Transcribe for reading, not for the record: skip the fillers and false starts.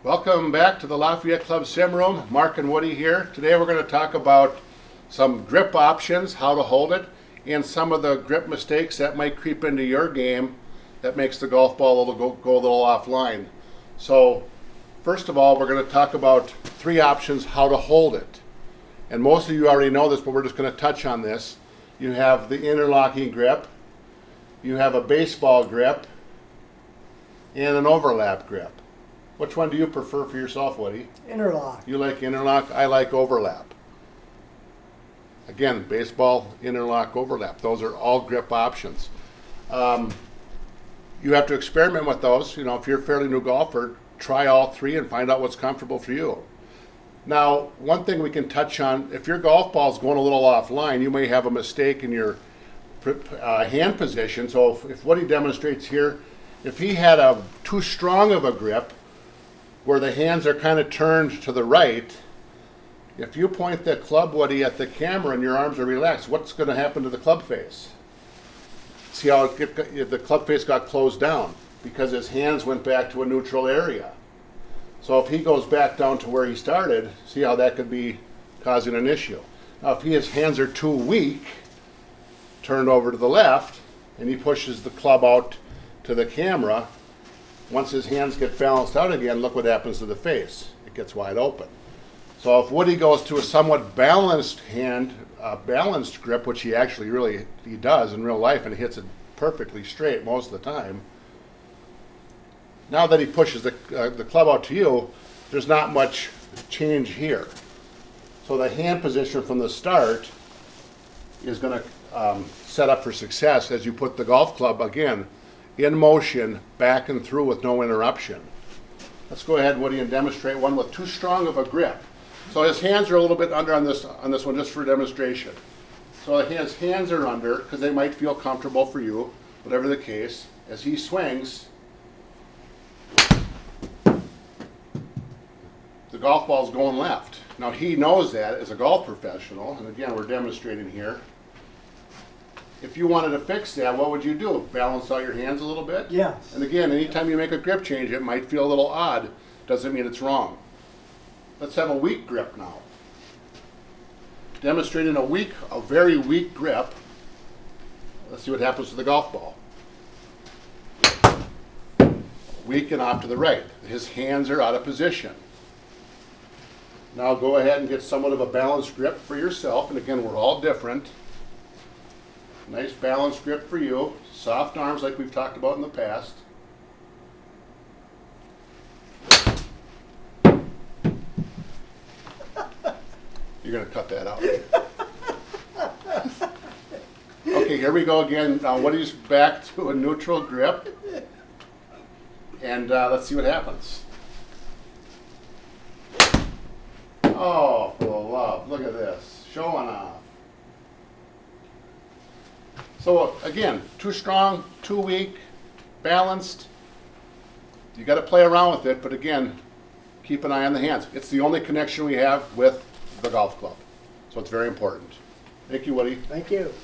Welcome back to the Lafayette Club Sim Room. Mark and Woody here. Today we're going to talk about some grip options, how to hold it, and some of the grip mistakes that might creep into your game that makes the golf ball go a little offline. So first of all, we're going to talk about three options how to hold it. And most of you already know this, but we're just going to touch on this. You have the interlocking grip, you have a baseball grip, and an overlap grip. Which one do you prefer for yourself, Woody? Interlock. You like interlock, I like overlap. Again, baseball, interlock, overlap. Those are all grip options. You have to experiment with those. You know, if you're a fairly new golfer, try all three and find out what's comfortable for you. Now, one thing we can touch on, if your golf ball is going a little offline, you may have a mistake in your hand position. So if what he demonstrates here, if he had a too strong of a grip, where the hands are kind of turned to the right, if you point the club, Woody, at the camera and your arms are relaxed, what's going to happen to the club face? See how the club face got closed down because his hands went back to a neutral area. So if he goes back down to where he started, see how that could be causing an issue. Now if his hands are too weak, turned over to the left, and he pushes the club out to the camera, once his hands get balanced out again, look what happens to the face. It gets wide open. So if Woody goes to a somewhat balanced hand, balanced grip, which he does in real life, and hits it perfectly straight most of the time, now that he pushes the club out to you, there's not much change here. So the hand position from the start is going to set up for success as you put the golf club, again, in motion, back and through with no interruption. Let's go ahead, Woody, and demonstrate one with too strong of a grip. So his hands are a little bit under on this one, just for demonstration. So his hands are under because they might feel comfortable for you, whatever the case. As he swings, the golf ball's going left. Now he knows that as a golf professional, and again, we're demonstrating here. If you wanted to fix that, what would you do? Balance out your hands a little bit? Yes. And again, anytime you make a grip change, it might feel a little odd. Doesn't mean it's wrong. Let's have a weak grip now. Demonstrating a very weak grip. Let's see what happens to the golf ball. Weak and off to the right. His hands are out of position. Now go ahead and get somewhat of a balanced grip for yourself. And again, we're all different. Nice balanced grip for you. Soft arms like we've talked about in the past. You're going to cut that out. Okay, here we go again. Now Woody's back to a neutral grip. And let's see what happens. Oh, for the love. Look at this. Showing off. So again, too strong, too weak, balanced. You got to play around with it, but again, keep an eye on the hands. It's the only connection we have with the golf club. So it's very important. Thank you, Woody. Thank you.